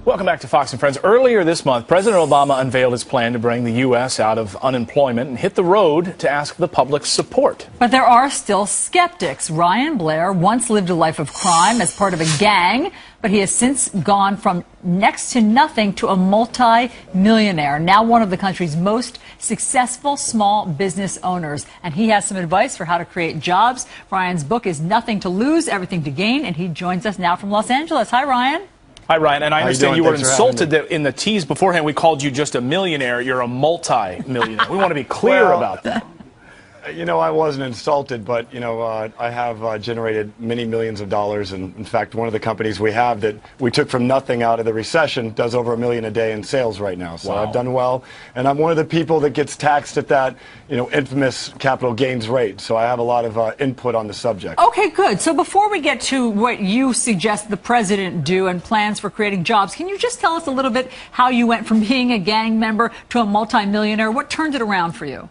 Welcome back to Fox and Friends. Earlier this month, President Obama unveiled his plan to bring the U.S. out of unemployment and hit the road to ask the public's support. But there are still skeptics. Blair once lived a life of crime as part of a gang, but he has since gone from next to nothing to a multi-millionaire, now one of the country's most successful small business owners. And he has some advice for how to create jobs. Ryan's book is Nothing to Lose, Everything to Gain, and he joins us now from Los Angeles. Hi, Ryan. Hi, Ryan, and I understand you were insulted that in the tease beforehand we called you just a millionaire. You're a multi-millionaire. We want to be clear about that. You know, I wasn't insulted, but, you know, I have generated many millions of dollars. And in fact, one of the companies we have that we took from nothing out of the recession does over $1 million a day in sales right now. So wow. I've done well. And I'm one of the people that gets taxed at that, you know, infamous capital gains rate. So I have a lot of input on the subject. Okay, good. So before we get to what you suggest the president do and plans for creating jobs, can you just tell us a little bit how you went from being a gang member to a multimillionaire? What turned it around for you?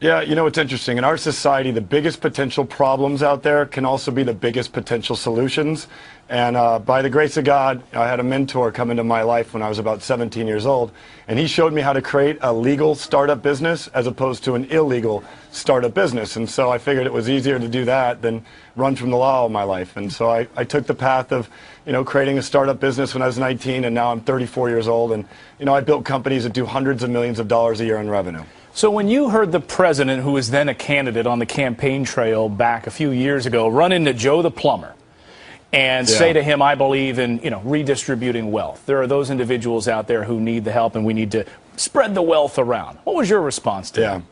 Yeah, you know, it's interesting. In our society, the biggest potential problems out there can also be the biggest potential solutions. And by the grace of God, I had a mentor come into my life when I was about 17 years old, and he showed me how to create a legal startup business as opposed to an illegal startup business. And so I figured it was easier to do that than run from the law all my life. And so I took the path of, you know, creating a startup business when I was 19, and now I'm 34 years old. And, you know, I built companies that do hundreds of millions of dollars a year in revenue. So when you heard the president, who was then a candidate on the campaign trail back a few years ago, run into Joe the plumber and say to him, I believe in, you know, redistributing wealth. There are those individuals out there who need the help, and we need to spread the wealth around. What was your response to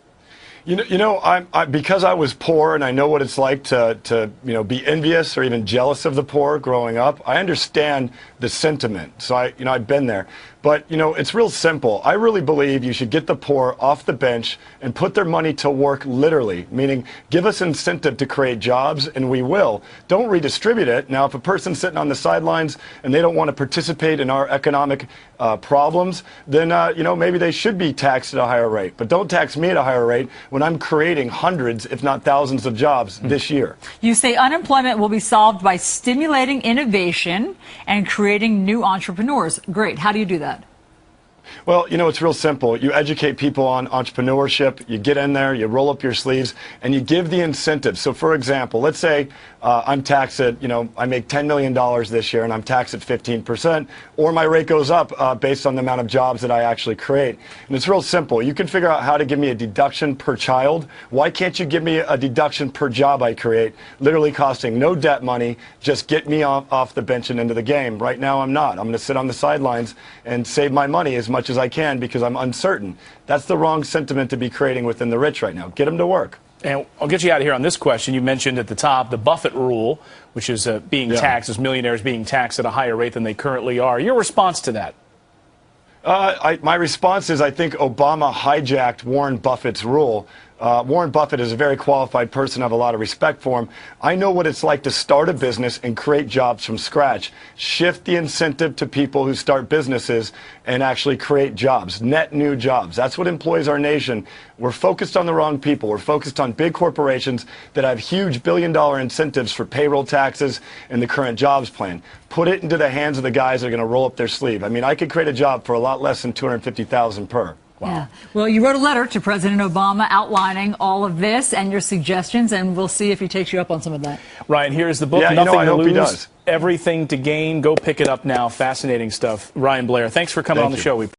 that? Because I was poor and I know what it's like to be envious or even jealous of the poor growing up. I understand the sentiment. So I've been there. But, you know, it's real simple. I really believe you should get the poor off the bench and put their money to work literally, meaning give us incentive to create jobs, and we will. Don't redistribute it. Now, if a person's sitting on the sidelines and they don't want to participate in our economic problems, then, maybe they should be taxed at a higher rate. But don't tax me at a higher rate when I'm creating hundreds, if not thousands of jobs this year. You say unemployment will be solved by stimulating innovation and creating new entrepreneurs. Great. How do you do that? Well, you know, it's real simple. You educate people on entrepreneurship, you get in there, you roll up your sleeves, and you give the incentive. So, for example, let's say I'm taxed at, I make $10 million this year and I'm taxed at 15%, or my rate goes up based on the amount of jobs that I actually create. And it's real simple. You can figure out how to give me a deduction per child. Why can't you give me a deduction per job I create, literally costing no debt money, just get me off the bench and into the game? Right now, I'm not. I'm going to sit on the sidelines and save my money as much as I can because I'm uncertain. That's the wrong sentiment to be creating within the rich right now. Get them to work. And I'll get you out of here on this question. You mentioned at the top the Buffett rule, which is being taxed, as millionaires being taxed at a higher rate than they currently are. Your response to that? My response is I think Obama hijacked Warren Buffett's rule. Warren Buffett is a very qualified person. I have a lot of respect for him. I know what it's like to start a business and create jobs from scratch. Shift the incentive to people who start businesses and actually create jobs, net new jobs. That's what employs our nation. We're focused on the wrong people. We're focused on big corporations that have huge billion-dollar incentives for payroll taxes and the current jobs plan. Put it into the hands of the guys that are going to roll up their sleeve. I mean, I could create a job for a lot less than $250,000 per. Wow. Yeah. Well, you wrote a letter to President Obama outlining all of this and your suggestions, and we'll see if he takes you up on some of that. Ryan, here's the book, Nothing to Lose, Everything to Gain. Go pick it up now. Fascinating stuff. Ryan Blair, thanks for coming on the show.